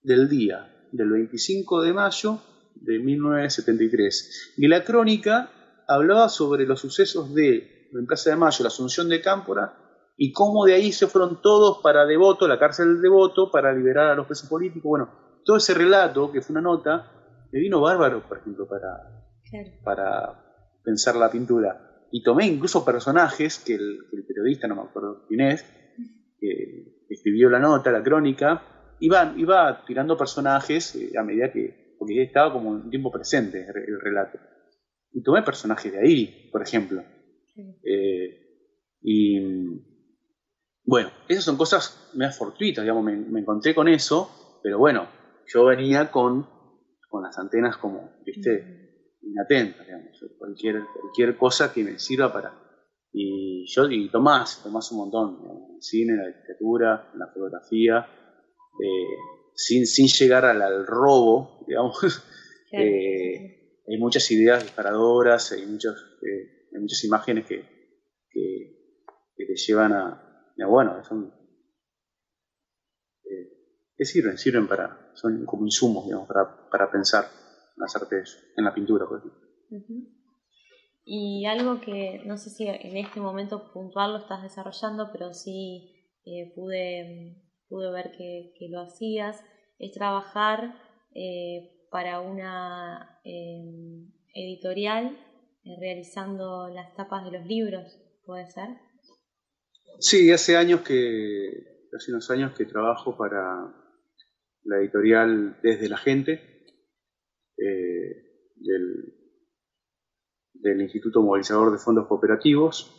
del día, del 25 de mayo de 1973. Y la crónica hablaba sobre los sucesos en Plaza de Mayo, la Asunción de Cámpora, y cómo de ahí se fueron todos para Devoto, la cárcel de Devoto, para liberar a los presos políticos. Bueno, todo ese relato, que fue una nota, me vino bárbaro, por ejemplo, para pensar la pintura. Y tomé incluso personajes que el periodista, no me acuerdo quién es, que escribió la nota, la crónica, iba tirando personajes a medida porque estaba como en tiempo presente el relato. Y tomé personajes de ahí, por ejemplo. Y bueno, esas son cosas más fortuitas, digamos, me encontré con eso, pero bueno, yo venía con las antenas como, viste, inatentas, digamos, cualquier cosa que me sirva para... Y Tomás un montón, digamos, en el cine, en la literatura, en la fotografía, sin llegar al robo, digamos. Claro. Hay muchas ideas disparadoras, hay muchas imágenes que te llevan bueno, que sirven son como insumos, digamos, para pensar en las artes, en la pintura, por ejemplo. Y algo que no sé si en este momento puntual lo estás desarrollando, pero sí pude ver que lo hacías, es trabajar para una editorial realizando las tapas de los libros, ¿puede ser? Sí, hace unos años que trabajo para la editorial Desde la Gente, del Instituto Movilizador de Fondos Cooperativos.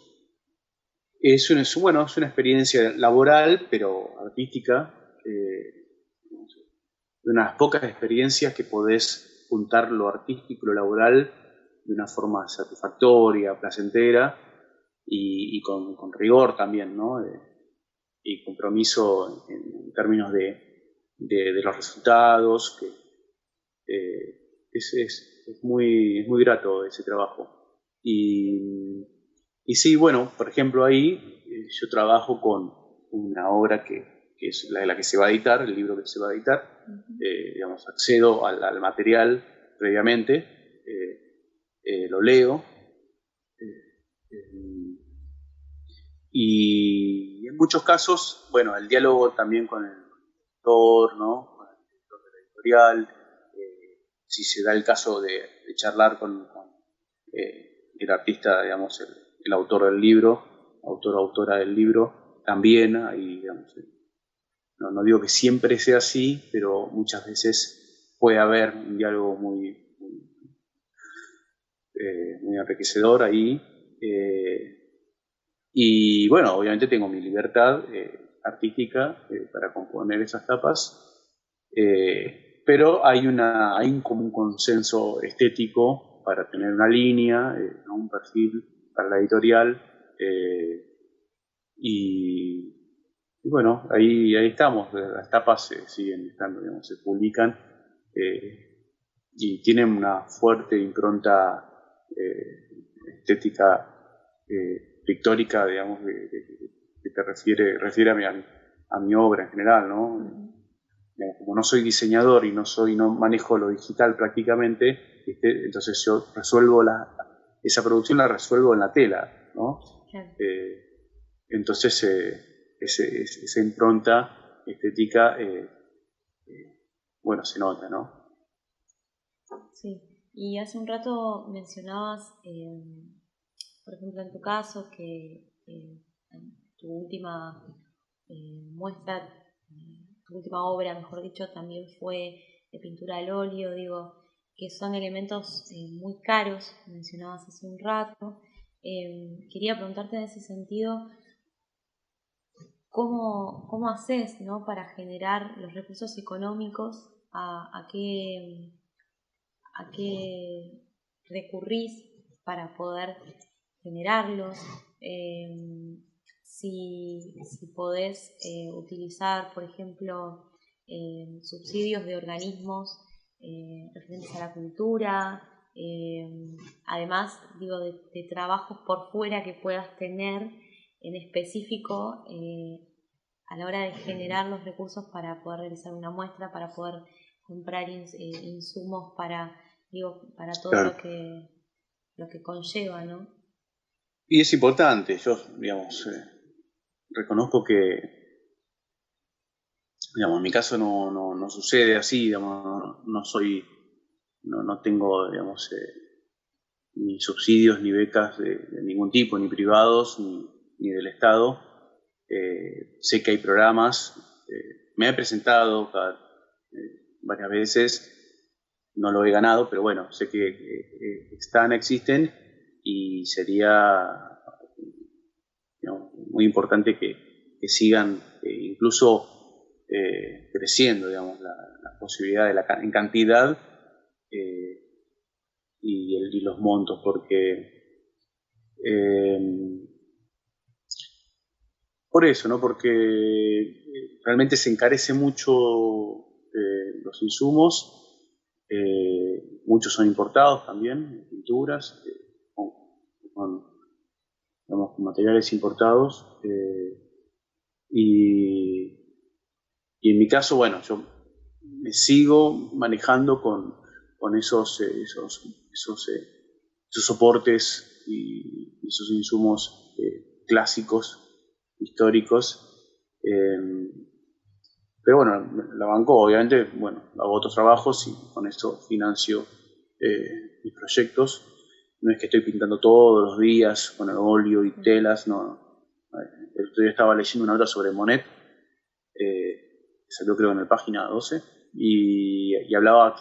Es una experiencia laboral, pero artística, de unas pocas experiencias que podés juntar lo artístico y lo laboral de una forma satisfactoria, placentera y con rigor también, ¿no? Y compromiso en términos de los resultados, que es muy grato ese trabajo. Y sí, bueno, por ejemplo, ahí yo trabajo con una obra que que es la que se va a editar, el libro que se va a editar, digamos, accedo al material previamente, lo leo, y en muchos casos, bueno, el diálogo también con el autor, ¿no? Con el director de la editorial, si se da el caso de charlar con el artista, digamos, el autor del libro, autor o autora del libro, también ahí, digamos, no digo que siempre sea así, pero muchas veces puede haber un diálogo muy enriquecedor ahí. Y bueno, obviamente tengo mi libertad artística para componer esas tapas, pero hay como un consenso estético para tener una línea, ¿no? Un perfil para la editorial, y bueno, ahí estamos. Las tapas siguen estando, digamos, se publican y tienen una fuerte impronta estética pictórica, digamos, que te refiere a mi obra en general, ¿no? Digamos, como no soy diseñador y no manejo lo digital prácticamente, ¿viste? Entonces yo esa producción la resuelvo en la tela, ¿no? Claro. Entonces esa impronta estética, bueno, se nota, ¿no? Sí, y hace un rato mencionabas, por ejemplo, en tu caso, que tu última muestra, tu última obra, mejor dicho, también fue de pintura al óleo, digo, que son elementos muy caros, mencionabas hace un rato. Quería preguntarte en ese sentido, ¿cómo haces, ¿no? Para generar los recursos económicos, a qué recurrís para poder generarlos, si podés utilizar, por ejemplo, subsidios de organismos referentes a la cultura, además, digo, de trabajos por fuera que puedas tener en específico a la hora de generar los recursos para poder realizar una muestra, para poder comprar insumos para todo Claro. lo que conlleva, ¿no? Y es importante, yo, digamos, reconozco que, digamos, en mi caso no sucede así, digamos, no tengo, digamos, ni subsidios ni becas de ningún tipo, ni privados, ni del Estado. Sé que hay programas, me he presentado varias veces, no lo he ganado, pero bueno, sé que existen, y sería, digamos, muy importante que sigan incluso creciendo, digamos, la posibilidad en cantidad y los montos, porque por eso, ¿no? Porque realmente se encarece mucho los insumos, muchos son importados también, pinturas, digamos, con materiales importados, y en mi caso, bueno, yo me sigo manejando con esos soportes y esos insumos clásicos, históricos. Pero bueno, la banco, obviamente, bueno, hago otros trabajos y con eso financio mis proyectos. No es que estoy pintando todos los días con el óleo y telas, no. El otro día estaba leyendo una nota sobre Monet, salió creo en la página 12, y hablaba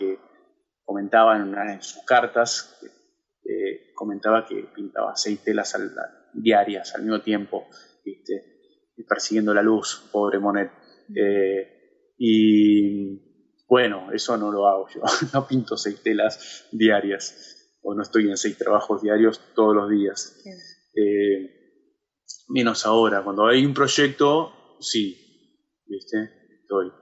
comentaba en una de sus cartas, comentaba que pintaba 6 telas diarias al mismo tiempo, ¿viste? Persiguiendo la luz, pobre Monet. Y bueno, eso no lo hago yo, no pinto 6 telas diarias, o no estoy en 6 trabajos diarios todos los días. Menos ahora, cuando hay un proyecto, sí, ¿viste? Estoy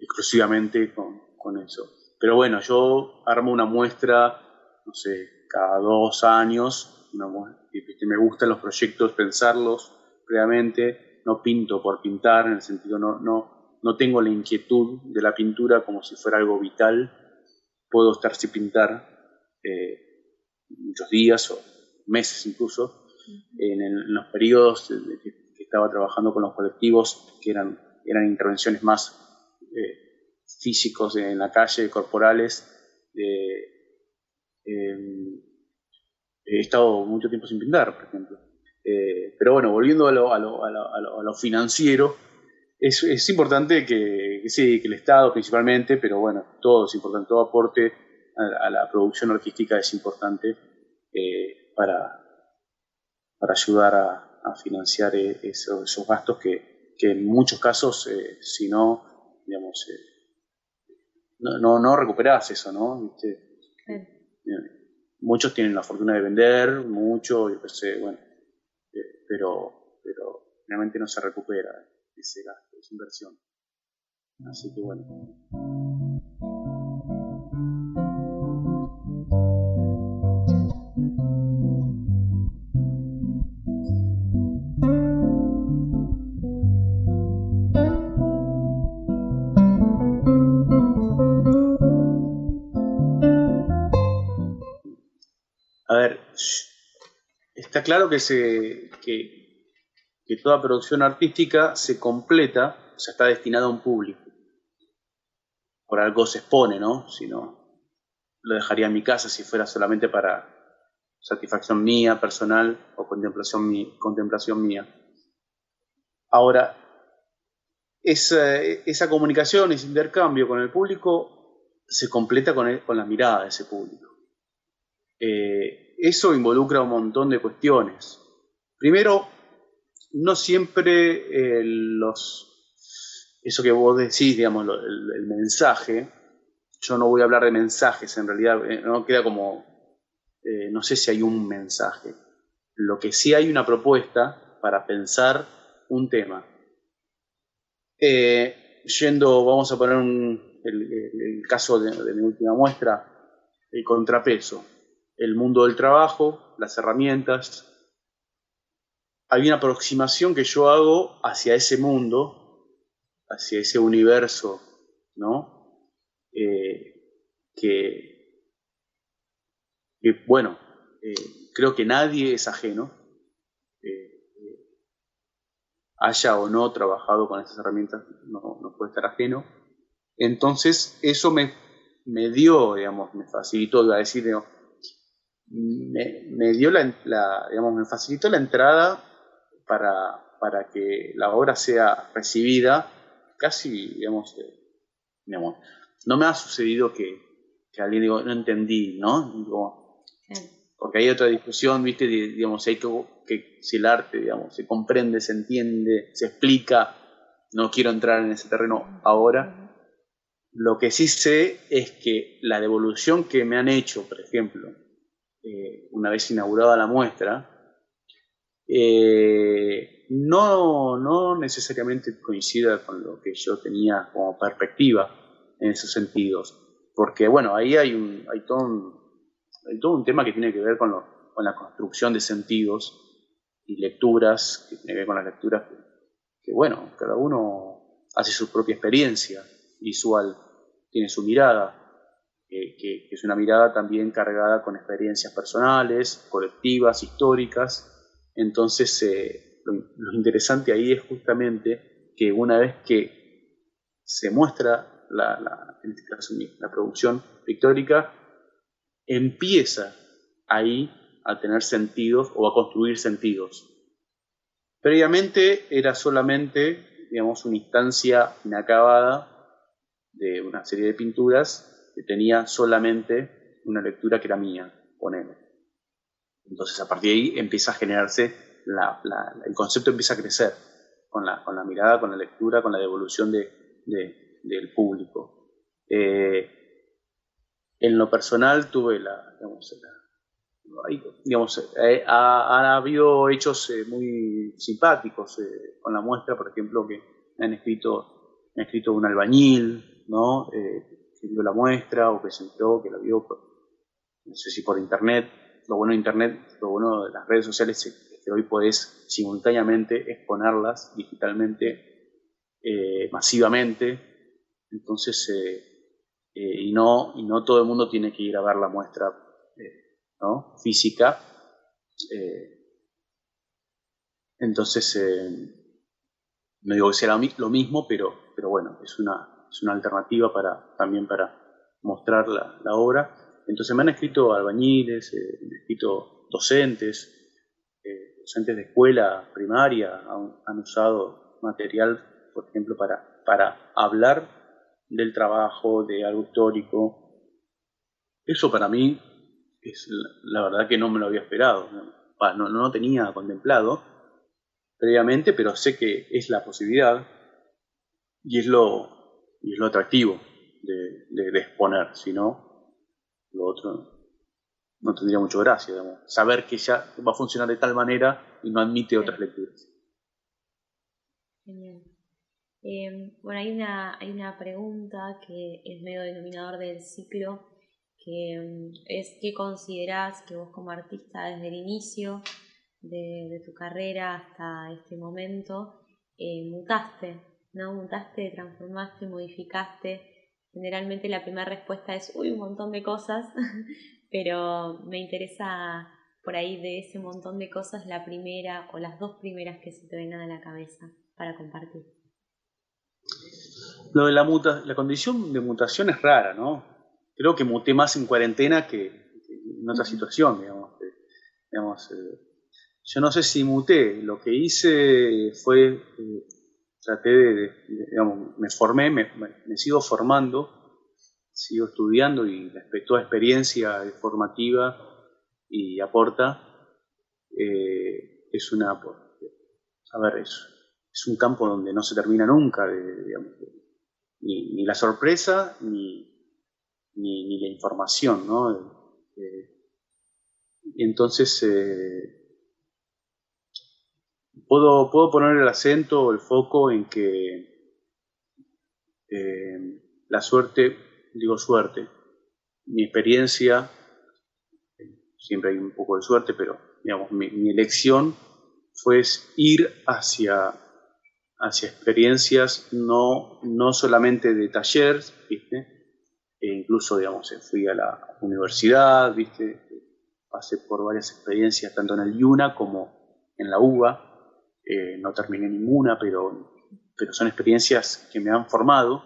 exclusivamente con eso. Pero bueno, yo armo una muestra, no sé, cada 2 años, me gustan los proyectos, pensarlos previamente, no pinto por pintar, en el sentido no tengo la inquietud de la pintura como si fuera algo vital. Puedo estar sin pintar muchos días o meses incluso, en los periodos que estaba trabajando con los colectivos, que eran intervenciones más físicos en la calle, corporales. He estado mucho tiempo sin pintar, por ejemplo. Pero bueno, volviendo a lo financiero, es importante que sí, que el Estado principalmente, pero bueno, todo es importante, todo aporte a la producción artística es importante para ayudar a financiar esos gastos que en muchos casos, si no, digamos, no recuperás eso, ¿no? ¿Viste? Claro. Muchos tienen la fortuna de vender mucho, yo qué sé, bueno, pero realmente no se recupera ese gasto, esa inversión. Así que bueno. A ver, está claro que toda producción artística se completa, o sea, está destinada a un público. Por algo se expone, ¿no? Si no, lo dejaría en mi casa si fuera solamente para satisfacción mía, personal, o contemplación mía. Ahora, esa comunicación, ese intercambio con el público se completa con la mirada de ese público. Eso involucra un montón de cuestiones. Primero, no siempre eso que vos decís, digamos, el mensaje, yo no voy a hablar de mensajes, en realidad no queda como, no sé si hay un mensaje. Lo que sí hay una propuesta para pensar un tema. Vamos a poner el caso de mi última muestra, el contrapeso, el mundo del trabajo, las herramientas. Hay una aproximación que yo hago hacia ese mundo, hacia ese universo, ¿no? Bueno, creo que nadie es ajeno, haya o no trabajado con esas herramientas, no puede estar ajeno. Entonces, eso me dio, digamos, me facilitó, iba a decir, digamos, me dio digamos, me facilitó la entrada para que la obra sea recibida casi, digamos, no me ha sucedido que alguien digo, no entendí, ¿no? Digo, porque hay otra discusión, ¿viste? Digamos, si el arte, digamos, se comprende, se entiende, se explica. No quiero entrar en ese terreno ahora. Lo que sí sé es que la devolución que me han hecho, por ejemplo, una vez inaugurada la muestra, no necesariamente coincida con lo que yo tenía como perspectiva en esos sentidos. Porque, bueno, ahí hay todo un tema que tiene que ver con la construcción de sentidos y lecturas, que tiene que ver con las lecturas que bueno, cada uno hace su propia experiencia visual, tiene su mirada, que es una mirada también cargada con experiencias personales, colectivas, históricas. Entonces, lo interesante ahí es justamente que una vez que se muestra en este caso, la producción pictórica, empieza ahí a tener sentidos o a construir sentidos. Previamente era solamente, digamos, una instancia inacabada de una serie de pinturas que tenía solamente una lectura que era mía, ponele. Entonces a partir de ahí empieza a generarse, el concepto empieza a crecer con la mirada, con la lectura, con la devolución del público. En lo personal tuve ha habido hechos muy simpáticos con la muestra, por ejemplo, que me han escrito un albañil, ¿no? Que vio la muestra o que se enteró, que la vio, no sé si por internet. Lo bueno de internet, lo bueno de las redes sociales es que hoy podés simultáneamente exponerlas digitalmente, masivamente, entonces, y no todo el mundo tiene que ir a ver la muestra, ¿no?, física. Entonces, no digo que sea lo mismo, pero bueno, es una alternativa también para mostrar la obra. Entonces me han escrito albañiles, me han escrito docentes de escuela primaria, han usado material, por ejemplo, para hablar del trabajo, de algo histórico. Eso para mí es la verdad que no me lo había esperado, no lo tenía contemplado previamente, pero sé que es la posibilidad y es lo atractivo de exponer. Si no, lo otro no tendría mucha gracia, digamos. Saber que ya va a funcionar de tal manera y no admite otras lecturas. Genial. Bueno, hay una pregunta que es medio denominador del ciclo, que es ¿qué considerás que vos como artista desde el inicio de tu carrera hasta este momento mutaste, ¿no? Mutaste, transformaste, modificaste? Generalmente la primera respuesta es un montón de cosas, pero me interesa por ahí de ese montón de cosas la primera o las dos primeras que se te vengan a la cabeza para compartir. Lo de la condición de mutación es rara, ¿no? Creo que muté más en cuarentena que en otra situación, digamos. Yo no sé si muté, lo que hice fue, traté digamos, me formé, me sigo formando, sigo estudiando y toda experiencia formativa y aporta, es es un campo donde no se termina nunca, digamos, ni la sorpresa ni la información, ¿no? Entonces, puedo poner el acento o el foco en que la suerte, digo suerte, mi experiencia, siempre hay un poco de suerte, pero digamos, mi elección fue ir hacia experiencias no solamente de taller, ¿viste? Incluso, digamos, fui a la universidad, ¿viste? Pasé por varias experiencias, tanto en el IUNA como en la UBA. No terminé ninguna, pero son experiencias que me han formado,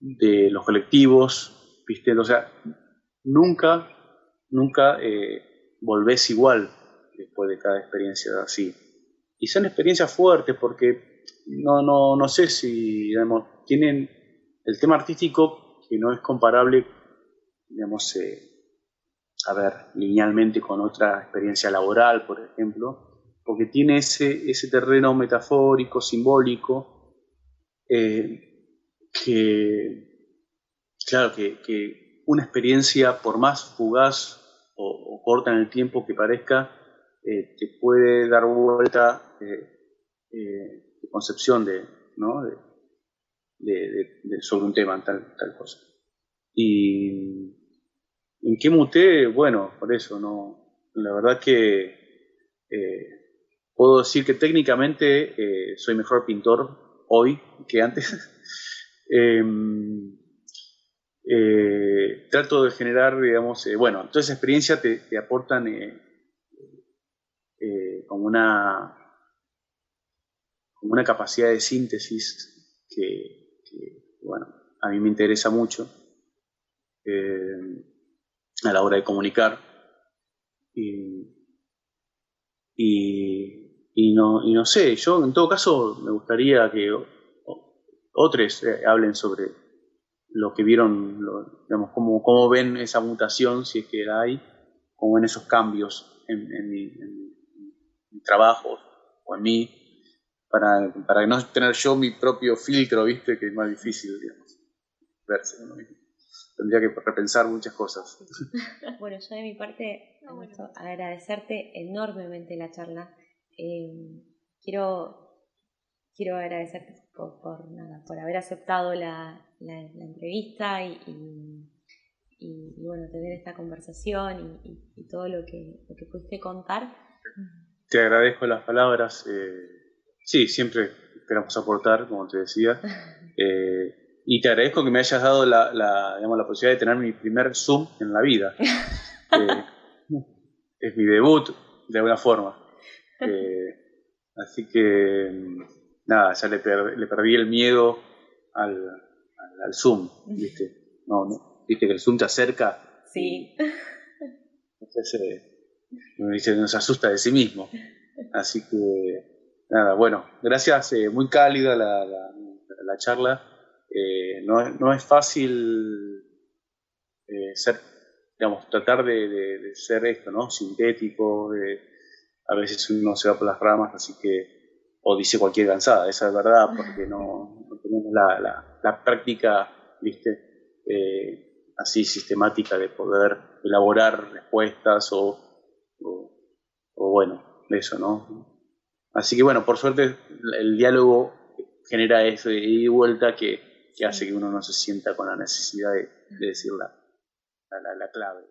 de los colectivos, ¿viste? O sea, nunca volvés igual después de cada experiencia así. Y son experiencias fuertes porque no sé si, digamos, tienen el tema artístico que no es comparable, digamos, a ver, linealmente con otra experiencia laboral, por ejemplo, porque tiene ese terreno metafórico, simbólico, que, claro, que una experiencia, por más fugaz o corta en el tiempo que parezca, te puede dar vuelta tu concepción ¿no? sobre un tema, tal cosa. Y ¿en qué muté? Bueno, por eso, no. La verdad que puedo decir que técnicamente soy mejor pintor hoy que antes. Trato de generar, digamos, bueno, toda esa experiencia te aportan como una capacidad de síntesis bueno, a mí me interesa mucho a la hora de comunicar. Y no sé, yo en todo caso me gustaría que otros hablen sobre lo que vieron, digamos, cómo ven esa mutación, si es que la hay, cómo ven esos cambios en mi trabajo o en mí, para no tener yo mi propio filtro, ¿viste? Que es más difícil, digamos, verse, ¿no? Tendría que repensar muchas cosas. Bueno, yo de mi parte, agradecerte enormemente la charla. Quiero agradecerte por haber aceptado la entrevista y bueno, tener esta conversación y todo lo que pudiste contar. Te agradezco las palabras. Sí, siempre esperamos aportar, como te decía. Y te agradezco que me hayas dado digamos, la posibilidad de tener mi primer Zoom en la vida. Es mi debut, de alguna forma. Así que, nada, ya le perdí el miedo al Zoom, ¿viste? No, viste que el Zoom te acerca. Sí. Entonces, nos asusta de sí mismo. Así que, nada, bueno, gracias, muy cálida la charla. No es fácil digamos, tratar de ser esto, ¿no? Sintético, a veces uno se va por las ramas, así que, o dice cualquier cansada, esa es verdad, porque no tenemos la práctica, ¿viste? Así sistemática de poder elaborar respuestas o bueno, eso, ¿no? Así que bueno, por suerte el diálogo genera eso de ida y vuelta que hace que uno no se sienta con la necesidad de decir la clave.